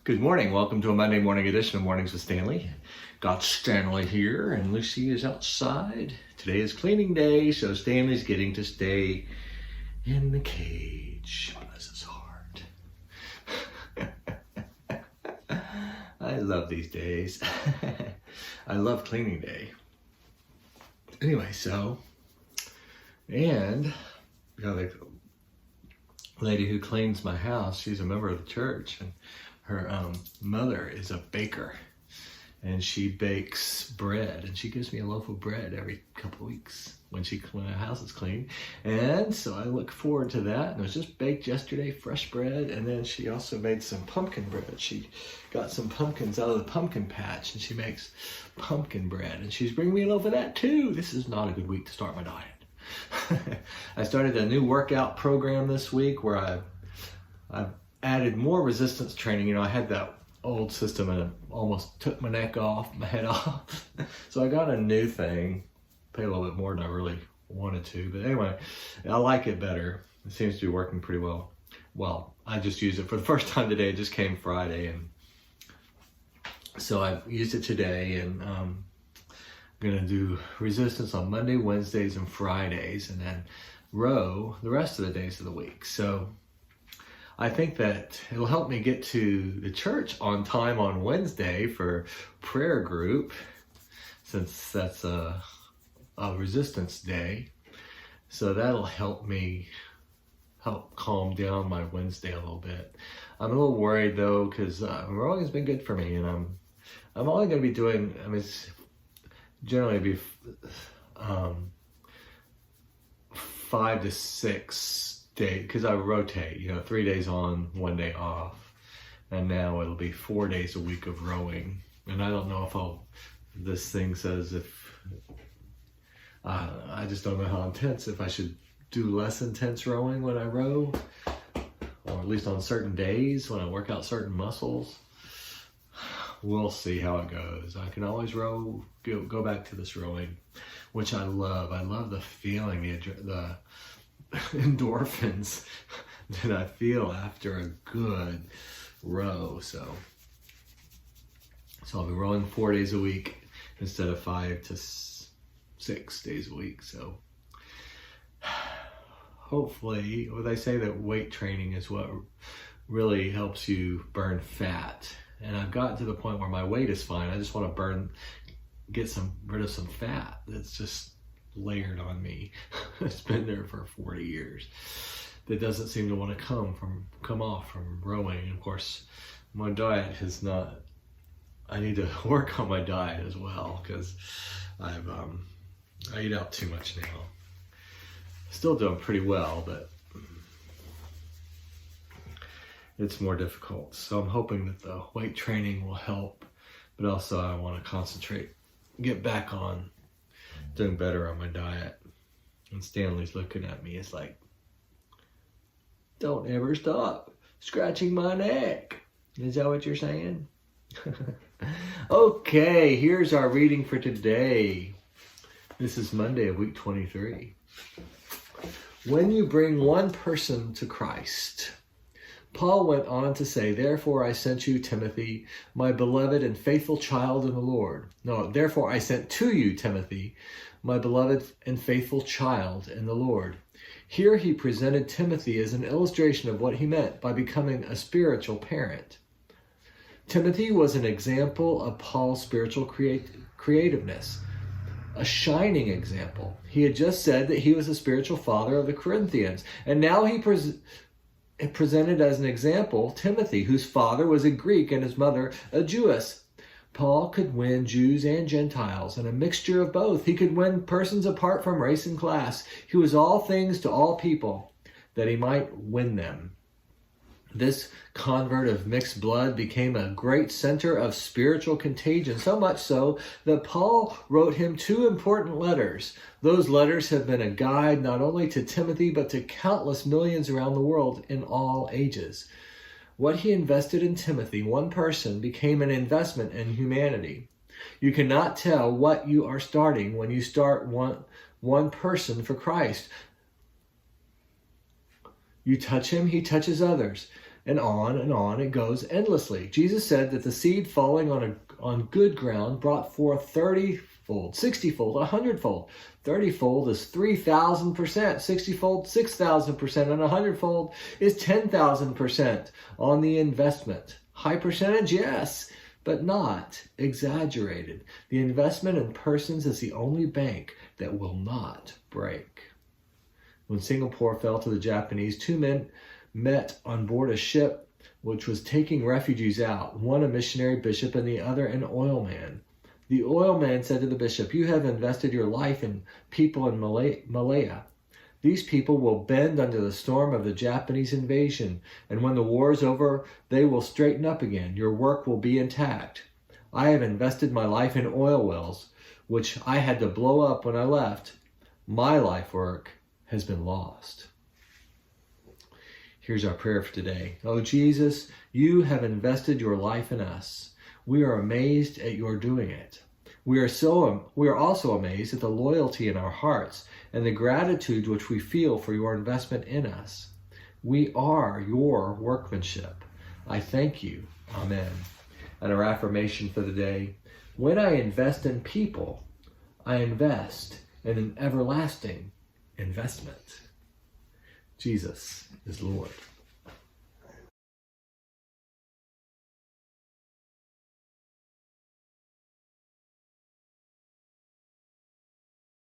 Good morning. Welcome to a Monday morning edition of Mornings with Stanley. Got Stanley here and Lucy is outside. Today is cleaning day, so Stanley's getting to stay in the cage. Bless his heart. I love these days. I love cleaning day. Anyway, and the lady who cleans my house, she's a member of the church, and her mother is a baker, and she bakes bread, and she gives me a loaf of bread every couple of weeks when the house is clean. And so I look forward to that. And it was just baked yesterday, fresh bread. And then she also made some pumpkin bread. She got some pumpkins out of the pumpkin patch, and she makes pumpkin bread, and she's bringing me a loaf of that too. This is not a good week to start my diet. I started a new workout program this week where I've added more resistance training. I had that old system and it almost took my head off. So I got a new thing, paid a little bit more than I really wanted to. But anyway, I like it better. It seems to be working pretty well. Well, I just used it for the first time today. It just came Friday. And so I've used it today, and I'm going to do resistance on Monday, Wednesdays, and Fridays, and then row the rest of the days of the week. So I think that it'll help me get to the church on time on Wednesday for prayer group, since that's a resistance day. So that'll help calm down my Wednesday a little bit. I'm a little worried though, because rowing has been good for me, and I'm only going to be doing, it's generally be 5 to 6 day, because I rotate, 3 days on, 1 day off, and now it'll be 4 days a week of rowing. And I don't know if this thing says I just don't know how intense, if I should do less intense rowing when I row, or at least on certain days when I work out certain muscles. We'll see how it goes. I can always go back to this rowing, which I love. I love the feeling, the endorphins that I feel after a good row. So I'll be rowing 4 days a week instead of 5 to 6 days a week. So hopefully, they say that weight training is what really helps you burn fat. And I've gotten to the point where my weight is fine. I just want to get rid of some fat that's just layered on me. It's been there for 40 years. That doesn't seem to want to come off from rowing. And of course, my diet has not. I need to work on my diet as well, because I eat out too much now. Still doing pretty well, but it's more difficult. So I'm hoping that the weight training will help, but also I want to concentrate, get back on doing better on my diet. And Stanley's looking at me. It's like, don't ever stop scratching my neck. Is that what you're saying? Okay, here's our reading for today. This is Monday of week 23. When you bring one person to Christ. Paul went on to say, therefore I sent you, Timothy, my beloved and faithful child in the Lord. No, therefore I sent to you, Timothy, my beloved and faithful child in the Lord. Here he presented Timothy as an illustration of what he meant by becoming a spiritual parent. Timothy was an example of Paul's spiritual creativeness, a shining example. He had just said that he was the spiritual father of the Corinthians, and now he presented as an example Timothy, whose father was a Greek and his mother a Jewess. Paul could win Jews and Gentiles, and a mixture of both. He could win persons apart from race and class. He was all things to all people, that he might win them. This convert of mixed blood became a great center of spiritual contagion, so much so that Paul wrote him 2 important letters. Those letters have been a guide not only to Timothy, but to countless millions around the world in all ages. What he invested in Timothy, one person, became an investment in humanity. You cannot tell what you are starting when you start one person for Christ. You touch him, he touches others. and on it goes endlessly. Jesus said that the seed falling on good ground brought forth 30-fold, 60-fold, 100-fold. 30-fold is 3,000%, 60-fold, 6,000%, and 100-fold is 10,000% on the investment. High percentage, yes, but not exaggerated. The investment in persons is the only bank that will not break. When Singapore fell to the Japanese, 2 men met on board a ship which was taking refugees out, one a missionary bishop and the other an oil man. The oil man said to the bishop, "You have invested your life in people in Malaya. These people will bend under the storm of the Japanese invasion, and when the war is over, they will straighten up again. Your work will be intact. I have invested my life in oil wells, which I had to blow up when I left. My life work has been lost." Here's our prayer for today. Oh, Jesus, you have invested your life in us. We are amazed at your doing it. We are also amazed at the loyalty in our hearts and the gratitude which we feel for your investment in us. We are your workmanship. I thank you. Amen. And our affirmation for the day: when I invest in people, I invest in an everlasting investment. Jesus is Lord.